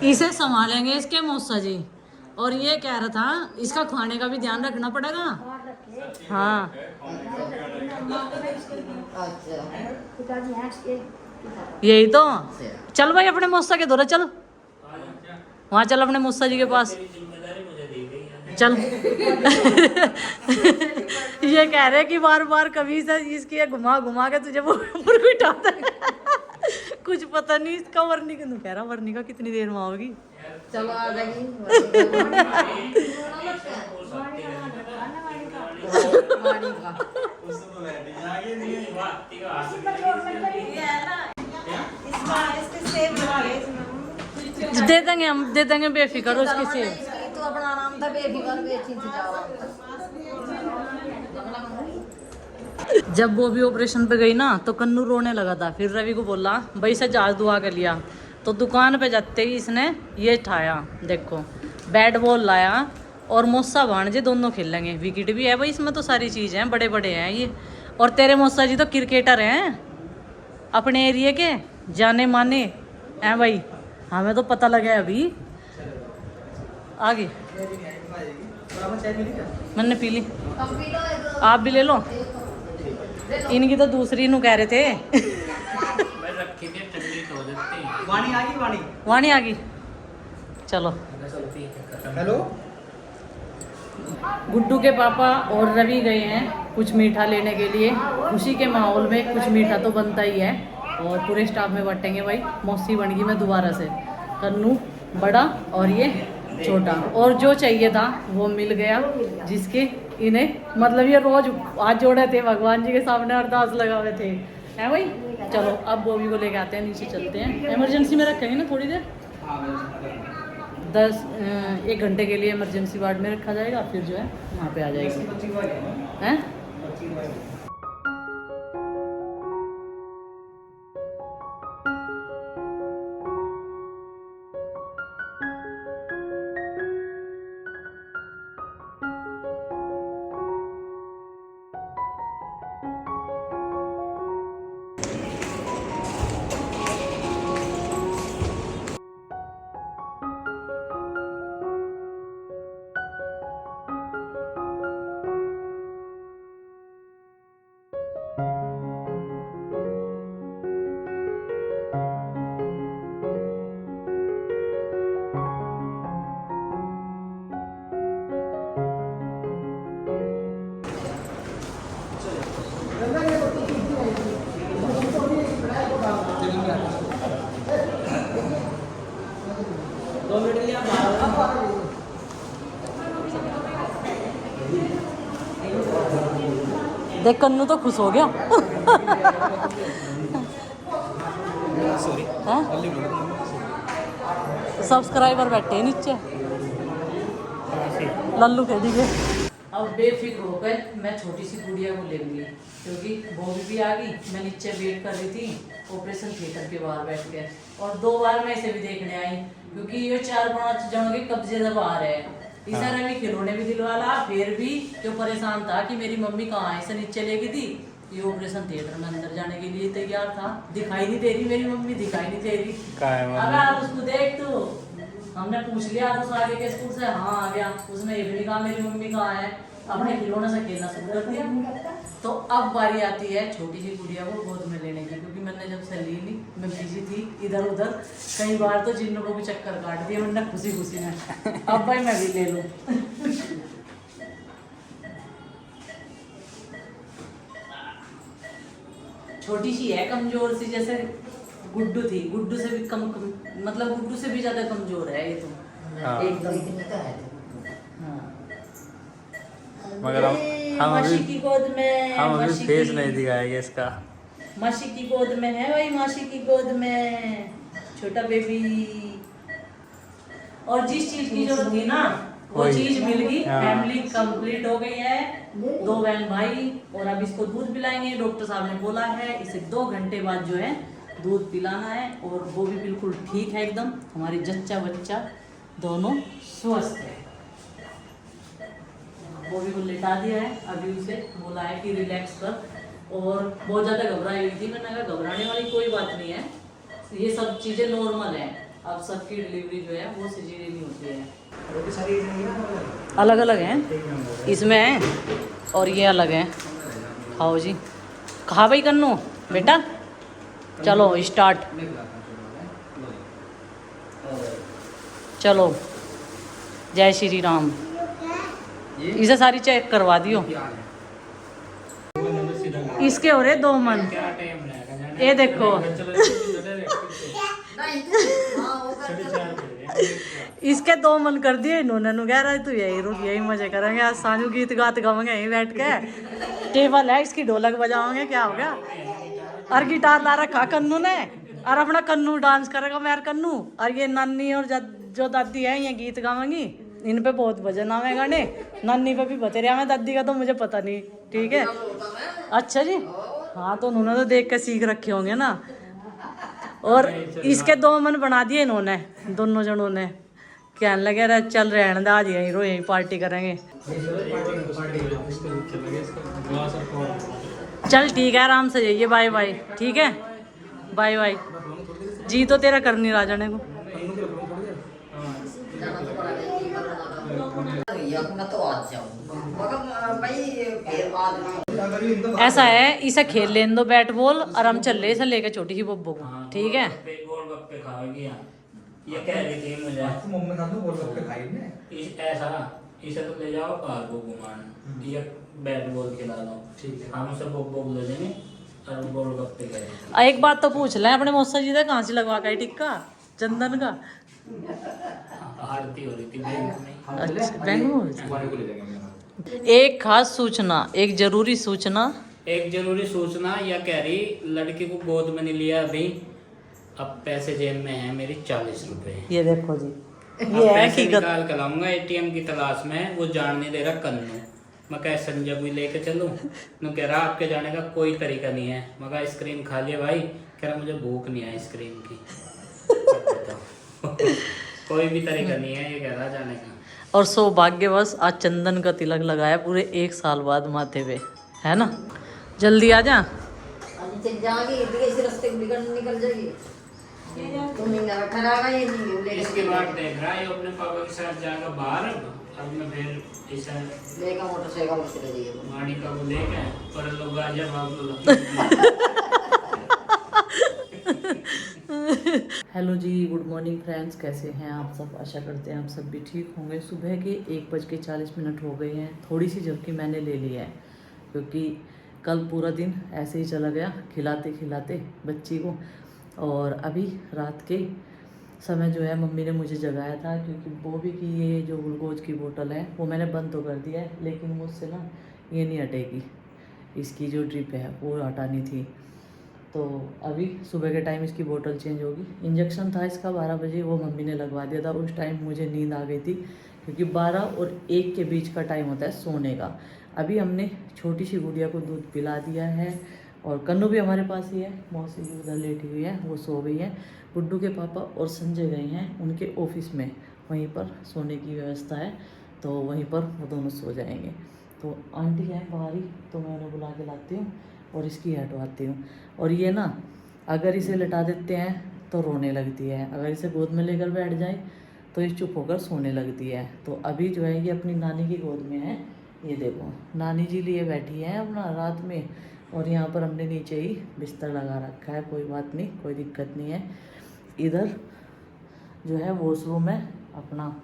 इसे संभालेंगे इसके मौसा जी। और ये कह रहा था इसका खाने का भी ध्यान रखना पड़ेगा। हाँ यही तो। चल भाई अपने मौसा के दौरे चल, वहाँ चल अपने मौसा जी के पास चल। ये कह रहे कि बार बार कभी से इसकी ये घुमा घुमा के तुझे वो ऊपर बिठाता है। कुछ पता नहीं इसका वर्णी का कह रहा, वर्णी का कितनी देर में आओगी। चलो आ जाएगी। दे देंगे हम, दे देंगे बेफिक्र उसकी सेव। तू अपना आराम था बेफिक्र बेचीन से जाओ। जब वो भी ऑपरेशन पे गई ना तो कन्नू रोने लगा था। फिर रवि को बोला भाई से जहाज दुआ कर लिया। तो दुकान पे जाते ही इसने ये ठाया, देखो बैट बॉल लाया और मौसा भाणजे दोनों खेलेंगे। विकेट भी है भाई इसमें, तो सारी चीज़ हैं, बड़े बड़े हैं ये। और तेरे मौसा जी तो क्रिकेटर हैं अपने एरिया के, जाने माने हैं भाई। हमें तो पता लगा है अभी। आगे मैंने पी ली, आप भी ले लो। इनकी तो दूसरी नु कह रहे थे। वाणी आ गई, चलो। हेलो। गुड्डू के पापा और रवि गए हैं कुछ मीठा लेने के लिए। खुशी के माहौल में कुछ मीठा तो बनता ही है और पूरे स्टाफ में बांटेंगे भाई। मौसी बन गई मैं दोबारा से, कन्नू बड़ा और ये छोटा। और जो चाहिए था वो मिल गया, जिसके इन्हें मतलब ये रोज हाथ जोड़े थे भगवान जी के सामने, अरदास लगा हुए थे, है भाई। चलो अब बॉबी को लेके आते हैं, नीचे चलते हैं। इमरजेंसी में रखेंगे ना थोड़ी देर, 1 घंटे के लिए इमरजेंसी वार्ड में रखा जाएगा, फिर जो है वहाँ पे आ जाएगी। हैं देख कन्नू तो खुश हो गया। सब्सक्राइबर बैठे नीचे, लल्लू कह दीजिए। अब बेफिक्र होकर मैं छोटी सी गुड़िया को ले लूँगी, क्योंकि बॉबी भी आ गई। मैं नीचे वेट कर रही थी ऑपरेशन थिएटर के बाहर बैठ के, और 2 बार मैं इसे भी देखने आई, क्योंकि ये 4-5 जनों के कब्जे दबा आ रहे हैं। इसे रवि खिलौने भी दिलवाला, फिर भी जो परेशान था कि मेरी मम्मी कहाँ है, इसे नीचे लेके थी। ये ऑपरेशन थिएटर में अंदर जाने के लिए तैयार था। दिखाई नहीं दे रही मेरी मम्मी, दिखाई नहीं दे रही। अगर उसको देख तो हमने पूछ लिया उस आगे के स्कूल से, हाँ आ गया। उसने ये भी नहीं कहा मेरी मम्मी कहाँ है, अपने खिलौने से खेलना शुरू कर दिया। तो अब बारी आती है छोटी सी गुड़िया को गोद में लेने की, क्योंकि मैंने जब से ली ली मैं बिजी थी इधर उधर, कई बार तो जिन्नों को भी चक्कर काट दिया वरना खुशी खुशी में। अब भाई मैं भी ले लूँ। छोटी सी है, कमजोर सी, जैसे गुड्डू थी। गुड्डू से भी कम मतलब गुड्डू से भी ज्यादा कमजोर है ये तो। हाँ। एकदम। मगर हम मासी की गोद में, हम अभी मासी फेस की- नहीं दिखाएंगे इसका। मासी की गोद में है भाई, मासी की गोद में छोटा बेबी। और जिस चीज की जरूरत थी ना वो वही। चीज मिल गई। हाँ। फैमिली कंप्लीट हो गई है, 2 बहन भाई। और अब इसको दूध पिलाएंगे, डॉक्टर साहब ने बोला है इसे 2 घंटे बाद जो है दूध पिलाना है। और वो भी बिल्कुल ठीक है एकदम, हमारी जच्चा बच्चा दोनों स्वस्थ है। वो भी को लिटा दिया है, अभी उसे बोला है कि रिलैक्स कर। और बहुत ज़्यादा घबराई हुई थी, मैंने कहा घबराने वाली कोई बात नहीं है, ये सब चीज़ें नॉर्मल हैं। अब सबकी डिलीवरी जो है वो सिजेरियन होती है। रोटी सारी एक नहीं है ना, अलग अलग हैं, एक नंबर है। इसमें है और ये अलग है। खाओ जी। कहा भाई कन्नू बेटा, चलो स्टार्ट। मैं खिलाता हूँ तुम्हें। चलो जय श्री राम। ये इसे सारी चेक करवा दियो। प्याज है। इसके हो रहे 2 मन। क्या टाइम रहेगा जाने ये देखो नहीं तू हाँ वो कर इसके 2 मन कर दिए इन्होंने। नु कह रहा तू यही रुक, यही मजे करेंगे आज साजू, गीत गात गावेंगे यहीं बैठ के। टेबल है इसकी, ढोलक बजाओगे क्या हो गया। और गिटार ला रखा कन्नू ने, और अपना कन्नू डांस करेगा मेरे कन्नू। और ये नानी और जो दादी है ये गीत गावेंगी। इन पे बहुत वजन आवे गाने, नानी पे भी बतेरिया में, दादी का तो मुझे पता नहीं। ठीक है अच्छा जी। हाँ तो उन्होंने तो देख के सीख रखे होंगे ना। और इसके 2 मन बना दिए इन्होंने, दोनों जनों ने। कहने लगे रहे चल रहने दे, आज यहीं रो, यहीं पार्टी करेंगे। चल ठीक है, आराम से जाइए, बाय बाय। ठीक है बाय बाय। जी तो तेरा कर नहीं रहा जाने को। मैं तो आज जाऊँ मगर भाई फिर बाद ऐसा है, इसे खेल लेने दो बैट बॉल, और हम चल रहे इसे लेके छोटी सी बब्बू को। ठीक है गोलगप्पे खाओगी यहाँ। ये कह रही थी मुझे मम्मी खा दो गोलगप्पे खाई ने। ऐसा इसे तो ले जाओ पार्क को घुमान, ये बैट बॉल खिला दो। ठीक है। हम उसे बोल ले देंगे और गोलगप्पे करेंगे। एक बात तो पूछ लें अपने मौसा जी, कहाँ से लगवा के टिक्का चंदन का। आरती हो रही थी बैंक में। अच्छा बैंक में हो रही तुम्हारे को ले जाएंगे मेरा। थी। एक खास सूचना, एक जरूरी सूचना। एक जरूरी सूचना, या कह रही लड़की को गोद में नहीं लिया अभी, अब पैसे जेब में है मेरी 40 रुपए। ये देखो जी, अब ये है पैसे हकीकत। निकाल कर लाऊंगा एटीएम की तलाश में। वो जान नहीं दे रहा कन्नू। मैं कह संजय भी लेके चलूं, नु कह रहा आपके जाने का कोई तरीका नहीं है। मगर आइसक्रीम खा लिया भाई, कह रहा मुझे भूख नहीं है आइसक्रीम की। कोई भी तरीका नहीं है ये कह रहा जाने का। और सौभाग्यवश आज चंदन का तिलक लगाया पूरे 1 साल बाद माथे पे, है ना। जल्दी आ जा। आज चल जाएगी इस रास्ते को निकल जाएगी। तुम नहीं बैठा रहेगा ये नहीं लेके इसके बाद देख रहा है ये अपने पापा के साथ जाएगा बाहर। अब मैं फिर इसे लेगा मोटरसाइकिल से ले जाइए। गाड़ी का वो लेके पर लोग आ जा भाग। हेलो जी, गुड मॉर्निंग फ्रेंड्स, कैसे हैं आप सब। आशा करते हैं आप सब भी ठीक होंगे। सुबह के 1:40 हो गए हैं। थोड़ी सी झपकी मैंने ले ली है क्योंकि कल पूरा दिन ऐसे ही चला गया खिलाते खिलाते बच्ची को। और अभी रात के समय जो है मम्मी ने मुझे जगाया था, क्योंकि वो भी कि ये जो ग्लूकोज की बोतल है वो मैंने बंद तो कर दिया है, लेकिन मुझसे ना ये नहीं हटेगी। इसकी जो ड्रिप है वो हटानी थी। तो अभी सुबह के टाइम इसकी बोतल चेंज होगी। इंजेक्शन था इसका 12 बजे, वो मम्मी ने लगवा दिया था। उस टाइम मुझे नींद आ गई थी, क्योंकि 12 और 1 के बीच का टाइम होता है सोने का। अभी हमने छोटी सी गुड़िया को दूध पिला दिया है, और कन्नू भी हमारे पास ही है, मौसी भी उधर लेटी हुई है, वो सो गई है। गुड्डू के पापा और संजय गए हैं उनके ऑफिस में, वहीं पर सोने की व्यवस्था है, तो वहीं पर वो दोनों सो जाएंगे। तो आंटी है बाहर ही, तो मैं उन्हें बुला के लाती हूँ और इसकी हटवाती हूँ। और ये ना अगर इसे लिटा देते हैं तो रोने लगती है, अगर इसे गोद में लेकर बैठ जाए तो ये चुप होकर सोने लगती है। तो अभी जो है ये अपनी नानी की गोद में है। ये देखो नानी जी लिए बैठी है अपना रात में, और यहाँ पर हमने नीचे ही बिस्तर लगा रखा है। कोई बात नहीं, कोई दिक्कत नहीं है। इधर जो है वॉशरूम है, अपना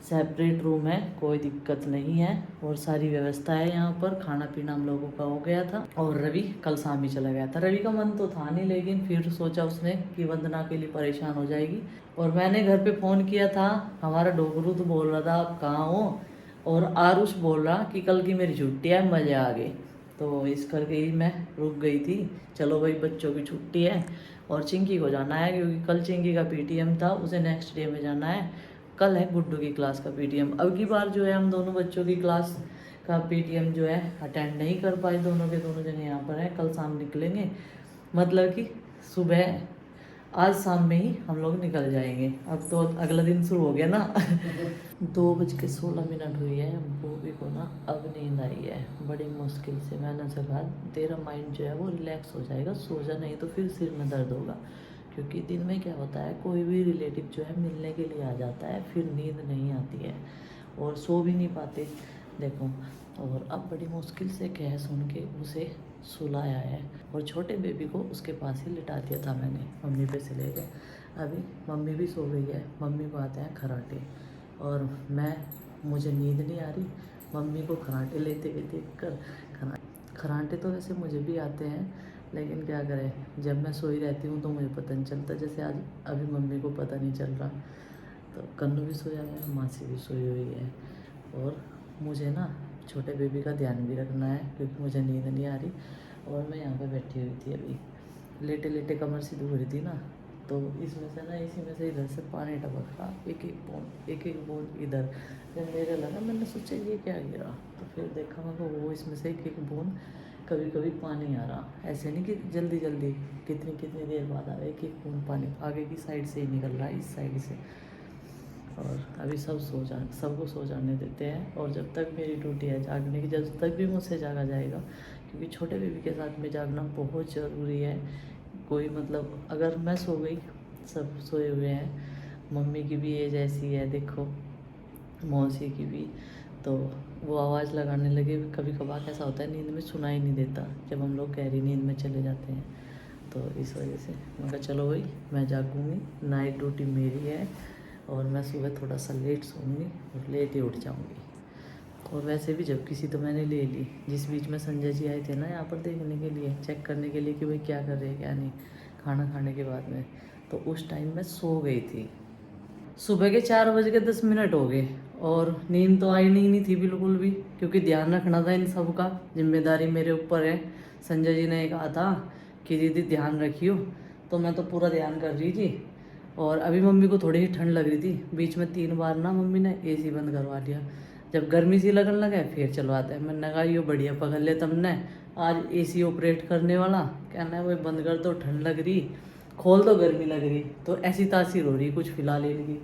सेपरेट रूम है, कोई दिक्कत नहीं है, और सारी व्यवस्था है यहाँ पर। खाना पीना हम लोगों का हो गया था, और रवि कल शाम ही चला गया था। रवि का मन तो था नहीं, लेकिन फिर सोचा उसने कि वंदना के लिए परेशान हो जाएगी। और मैंने घर पे फ़ोन किया था, हमारा डोगरू तो बोल रहा था आप कहाँ हो, और आरुष बोल रहा कि कल की मेरी छुट्टी है, मज़े आ गए। तो इस करके ही मैं रुक गई थी। चलो भाई बच्चों की छुट्टी है, और चिंकी को जाना है, क्योंकि कल चिंकी का पीटीएम था, उसे नेक्स्ट डे में जाना है। कल है गुड्डू की क्लास का पीटीएम। अब की बार जो है हम दोनों बच्चों की क्लास का पीटीएम जो है अटेंड नहीं कर पाए, दोनों के दोनों जने यहाँ पर हैं। कल शाम निकलेंगे, मतलब कि सुबह आज शाम में ही हम लोग निकल जाएंगे। अब तो अगला दिन शुरू हो गया ना। 2:16 हुई है, बॉबी को ना अब नींद आई है बड़ी मुश्किल से। मैंने कहा तेरा माइंड जो है वो रिलैक्स हो जाएगा, सो जा, नहीं तो फिर सिर में दर्द होगा। क्योंकि दिन में क्या होता है, कोई भी रिलेटिव जो है मिलने के लिए आ जाता है, फिर नींद नहीं आती है और सो भी नहीं पाते। देखो, और अब बड़ी मुश्किल से कह सुन के उसे सुलाया है और छोटे बेबी को उसके पास ही लिटा दिया था मैंने, मम्मी पे से ले गए। अभी मम्मी भी सो गई है, मम्मी को आते हैं खराटे और मुझे नींद नहीं आ रही। मम्मी को खराटे लेते हुए देख कर, खराटे तो वैसे मुझे भी आते हैं, लेकिन क्या करें, जब मैं सोई रहती हूँ तो मुझे पता नहीं चलता। जैसे आज अभी मम्मी को पता नहीं चल रहा, तो कन्नू भी सोया है, मासी भी सोई हुई है। और मुझे ना छोटे बेबी का ध्यान भी रखना है क्योंकि मुझे नींद नहीं आ रही। और मैं यहाँ पे बैठी हुई थी, अभी लेटे लेटे कमर सीधी हो रही थी ना, तो इसमें से ना, इसी में से इधर से पानी टपक रहा, एक एक बूंद इधर। जब मेरे लगा, मैंने सोचा ये क्या गिरा, तो फिर देखा मैं वो इसमें से एक एक बूंद कभी कभी पानी आ रहा। ऐसे नहीं कि जल्दी जल्दी, कितनी कितनी देर बाद आ रहा, एक एक बूंद पानी आगे की साइड से ही निकल रहा है, इस साइड से। और अभी सबको सो जाने देते हैं। और जब तक मेरी ड्यूटी है जागने की, जब तक भी मुझसे जागा जाएगा, क्योंकि छोटे बेबी के साथ में जागना बहुत ज़रूरी है। कोई मतलब अगर मैं सो गई, सब सोए हुए हैं, मम्मी की भी एज ऐसी है, देखो मौसी की भी, तो वो आवाज़ लगाने लगे। कभी कभार ऐसा होता है नींद में सुनाई नहीं देता जब हम लोग गहरी नींद में चले जाते हैं, तो इस वजह से मैं कहा चलो भाई मैं जागूंगी, नाइट ड्यूटी मेरी है और मैं सुबह थोड़ा सा लेट सोऊंगी और लेट ही उठ जाऊंगी। और वैसे भी जब किसी तो मैंने ले ली, जिस बीच में संजय जी आए थे ना यहाँ पर देखने के लिए, चेक करने के लिए कि भाई क्या कर रहे हैं क्या नहीं, खाना खाने के बाद में, तो उस टाइम मैं सो गई थी। सुबह के 4:10 हो गए और नींद तो आई नहीं थी बिल्कुल भी, क्योंकि ध्यान रखना था इन सब का, जिम्मेदारी मेरे ऊपर है। संजय जी ने कहा था कि दीदी ध्यान रखियो, तो मैं तो पूरा ध्यान कर रही थी। और अभी मम्मी को थोड़ी ही ठंड लग रही थी, बीच में 3 बार ना मम्मी ने एसी बंद करवा लिया। जब गर्मी सी लगने लगे फिर चलवाते हैं। मैंने कहा यो बढ़िया पकड़ ले तुमने, आज एसी ऑपरेट करने वाला, कहना है वो बंद कर दो ठंड लग रही, खोल दो गर्मी लग रही। तो ऐसी तासीर हो रही कुछ फिलहाल इनकी।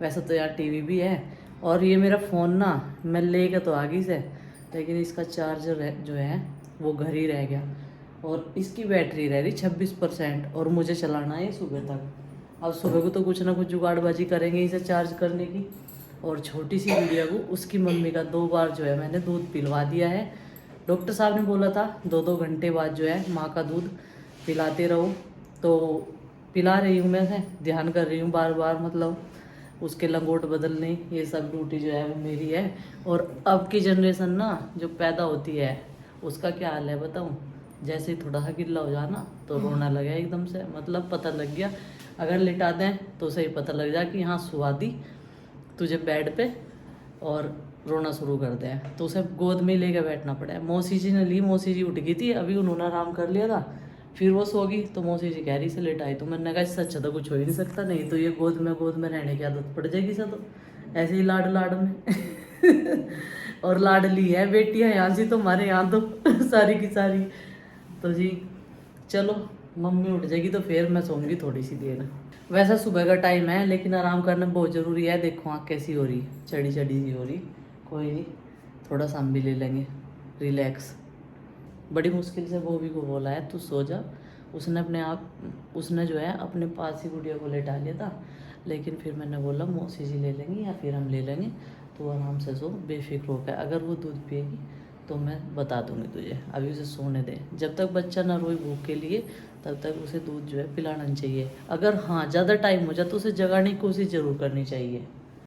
वैसे तो यार टीवी भी है, और ये मेरा फ़ोन ना मैं ले के तो आ गई से, लेकिन इसका चार्जर जो है वो घर ही रह गया और इसकी बैटरी रह रही 26% और मुझे चलाना है सुबह तक। अब सुबह को तो कुछ ना कुछ जुगाड़बाजी करेंगे इसे चार्ज करने की। और छोटी सी गुड़िया को उसकी मम्मी का 2 बार जो है मैंने दूध पिलवा दिया है। डॉक्टर साहब ने बोला था 2-2 घंटे बाद जो है माँ का दूध पिलाते रहो, तो पिला रही हूँ मैं से, ध्यान कर रही हूँ बार बार, मतलब उसके लंगोट बदलने, ये सब ड्यूटी जो है वो मेरी है। और अब की जनरेशन ना जो पैदा होती है उसका क्या हाल है बताऊँ, जैसे ही थोड़ा सा गिल्ला हो जाना तो रोना लगे एकदम से, मतलब पता लग गया। अगर लिटा दें तो सही पता लग जाए कि हाँ सुला दी तुझे बेड पे और रोना शुरू कर दें, तो उसे गोद में लेके बैठना पड़ा है। मौसी जी ने ली, मौसी जी उठ गई थी, अभी उन्होंने आराम कर लिया था, फिर वो सो गई तो मौसी जी कह रही से लेटाई, तो मैंने कहा इससे अच्छा तो कुछ हो ही नहीं सकता, नहीं तो ये गोद में रहने की आदत पड़ जाएगी सब, तो ऐसे ही लाड लाड में और लाडली है बेटियाँ यहाँ से तो हमारे यहाँ तो सारी की सारी। तो जी चलो मम्मी उठ जाएगी तो फिर मैं सोऊंगी थोड़ी सी देर। वैसा सुबह का टाइम है लेकिन आराम करना बहुत ज़रूरी है। देखो आँख कैसी हो रही, चढ़ी चढ़ी सी हो रही, कोई नहीं थोड़ा सा हम भी ले लेंगे रिलैक्स। बड़ी मुश्किल से बॉबी को बोला है तू सो जा, उसने जो है अपने पास ही गुड़िया को लेटा लिया था, लेकिन फिर मैंने बोला मौसी जी ले लेंगे या फिर हम ले लेंगे, तो आराम से सो बेफिक्र होकर। अगर वो दूध पिएगी तो मैं बता दूंगी तुझे, अभी उसे सोने दे, जब तक बच्चा ना रोए भूख के लिए तब तक उसे दूध जो है पिलाना चाहिए। अगर हाँ ज़्यादा टाइम हो जाए तो उसे जगाने की कोशिश ज़रूर करनी चाहिए।